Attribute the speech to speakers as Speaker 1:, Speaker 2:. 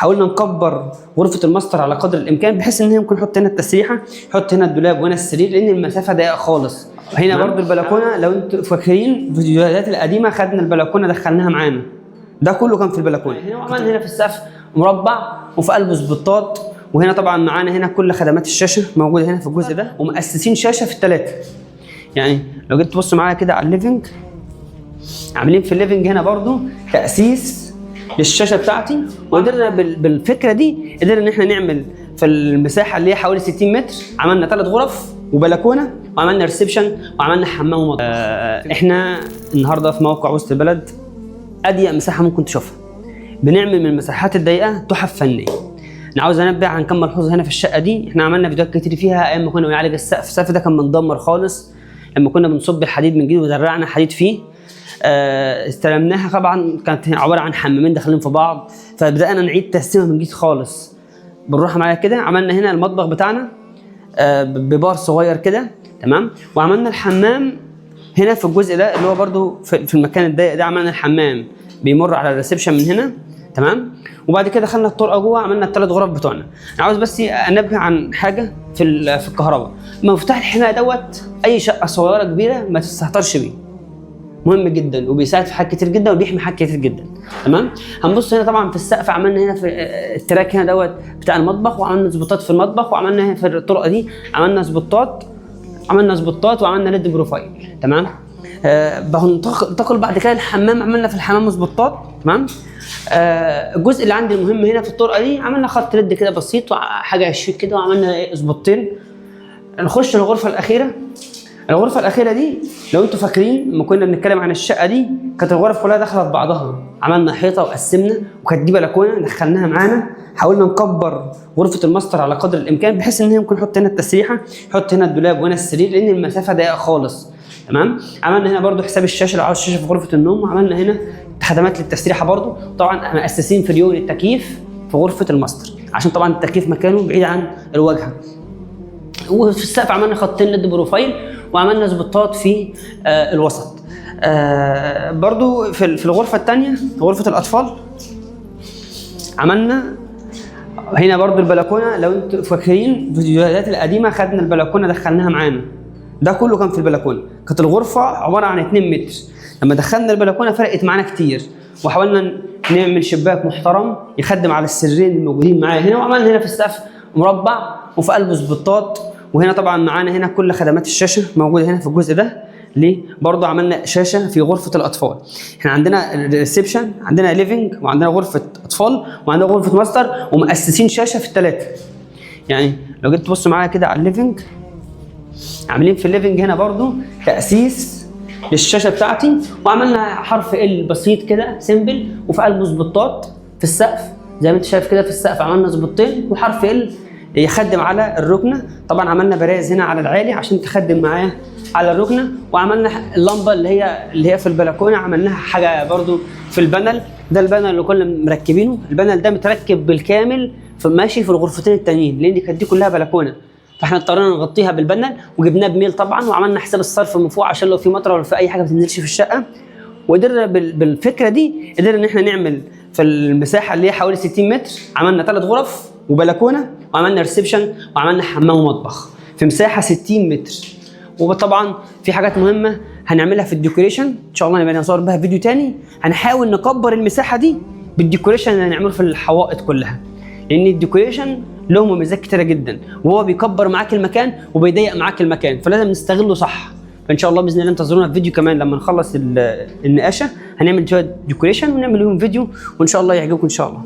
Speaker 1: حاولنا نكبر غرفه الماستر على قدر الامكان بحيث ان هي ممكن نحط هنا التسريحه، نحط هنا الدولاب وهنا السرير لان المسافه ضيقه خالص. هنا برضو البلكونه، لو انتوا فاكرين الفيديوهات القديمه خدنا البلكونه دخلناها معانا، ده كله كان في البلكونه. وعملنا هنا في السقف مربع وفي قلبه سبوتات، وهنا طبعا معانا هنا كل خدمات الشاشه موجوده هنا في الجزء ده، ومؤسسين شاشه في الثلاثه. يعني لو جيت تبص معايا كده على الليفنج، عاملين في الليفنج هنا برضو تاسيس للشاشه بتاعتي، وقدرنا بالفكره دي قدرنا ان احنا نعمل في المساحه اللي هي حوالي 60 متر عملنا 3 غرف وبلكونه، وعملنا ريسبشن، وعملنا حمام ومطبخ. احنا النهارده في موقع وسط البلد، اضيق مساحه ممكن تشوفها. بنعمل من المساحات الضيقه تحف فنيه. انا عاوز انبه عن كم ملحوظه هنا في الشقه دي. احنا عملنا فيديوهات كتير فيها ايام ما كنا بنعالج السقف. السقف ده كان مندمر خالص لما كنا بنصب الحديد من جديد وزرعنا حديد فيه. استلمناها طبعا كانت عباره عن حمامين داخلين في بعض، فبدانا نعيد تقسيمها من جديد خالص. بالراحه معايا كده، عملنا هنا المطبخ بتاعنا ببار صغير كده، تمام. وعملنا الحمام هنا في الجزء ده اللي هو برده في المكان الضيق ده. عملنا الحمام بيمر على الريسبشن من هنا، تمام. وبعد كده دخلنا الطرقه جوه، عملنا ال3 غرف بتوعنا. انا عاوز بس انبه عن حاجه في الكهرباء. مفتاح الحمايه دوت اي شقه صغيره كبيره ما تستهترش بيه، مهم جدا وبيساعد في حاجات كتير جدا وبيحمي حاجات كتير جدا، تمام. هنبص هنا طبعا في السقف، عملنا هنا في التراك هنا دوت بتاع المطبخ، وعملنا سبوتات في المطبخ، وعملنا هنا في الطرقه دي عملنا سبوتات وعملنا ليد بروفايل، تمام. بننتقل بعد كده الحمام. عملنا في الحمام سبوتات، تمام. الجزء اللي عندي المهم هنا في الطرقه دي عملنا خط ليد كده بسيط وحاجه هشيك كده، وعملنا سبوتين. نخش للغرفه الاخيره. الغرفه الاخيره دي لو انتوا فاكرين لما كنا بنتكلم عن الشقه دي، كانت الغرف كلها داخله في بعضها. عملنا حيطه وقسمنا، وكانت دي بلكونه دخلناها معانا. حاولنا نكبر غرفه الماستر على قدر الامكان بحيث ان هي ممكن نحط هنا التسريحه، نحط هنا الدولاب وهنا السرير لان المسافه ضيقه خالص، تمام. عملنا هنا برده حساب الشاشه لو عاوز شاشه في غرفه النوم، وعملنا هنا خدمات للتسريحه برده. طبعا مؤسسين فريون التكييف في غرفه الماستر عشان طبعا التكييف مكانه بعيد عن الواجهه. وفي السقف عملنا خطين ليد بروفايل، وعملنا سبوتات في الوسط. برضو في الغرفه الثانيه غرفه الاطفال، عملنا هنا برضو البلكونه. لو انتوا فاكرين الفيديوهات القديمه خدنا البلكونه دخلناها معانا، ده كله كان في البلكونه. كانت الغرفه عباره عن 2 متر. لما دخلنا البلكونه فرقت معانا كتير، وحاولنا نعمل شباك محترم يخدم على السريرين الموجودين معايا هنا. وعملنا هنا في السقف مربع وفي قلبه سبوتات، وهنا طبعا معانا هنا كل خدمات الشاشه موجوده هنا في الجزء ده. ليه؟ برضه عملنا شاشه في غرفه الاطفال. احنا عندنا ريسبشن، عندنا ليفنج، وعندنا غرفه اطفال، وعندنا غرفه ماستر، ومؤسسين شاشه في الثلاثه. يعني لو جيت تبص معايا كده على الليفنج، عاملين في الليفنج هنا برضه تاسيس للشاشه بتاعتي، وعملنا حرف ال بسيط كده سيمبل، وفي قلبه سبوتات في السقف زي ما انت شايف كده. في السقف عملنا سبوتين وحرف ال يخدم على الركنه. طبعا عملنا براز هنا على العالي عشان تخدم معايا على الركنه، وعملنا اللمبه اللي هي في البلكونه عملناها حاجه برضو في البانل ده. البانل اللي كنا مركبينه، البانل ده متركب بالكامل ماشي في الغرفتين التانيين لان كانت دي كلها بلكونه، فاحنا اضطرينا نغطيها بالبانل وجبناه بميل طبعا، وعملنا حساب الصرف من فوق عشان لو في مطره ولا في اي حاجه ما تنزلش في الشقه. وقدرنا بالفكره دي قدرنا ان احنا نعمل في المساحه اللي هي حوالي 60 متر عملنا 3 غرف وبلكونه، وعملنا ريسبشن، وعملنا حمام ومطبخ في مساحه 60 متر. وطبعا في حاجات مهمه هنعملها في الديكوريشن ان شاء الله، نبقى نصور بها فيديو تاني. هنحاول نكبر المساحه دي بالديكوريشن اللي هنعمله في الحوائط كلها، لان الديكوريشن له مميزات كتيره جدا، وهو بيكبر معاك المكان وبيضيق معاك المكان، فلازم نستغله صح. فان شاء الله باذن الله انتظرونا في فيديو كمان لما نخلص النقاشه، هنعمل شويه ديكوريشن ونعمل لهم فيديو، وان شاء الله يعجبكم ان شاء الله.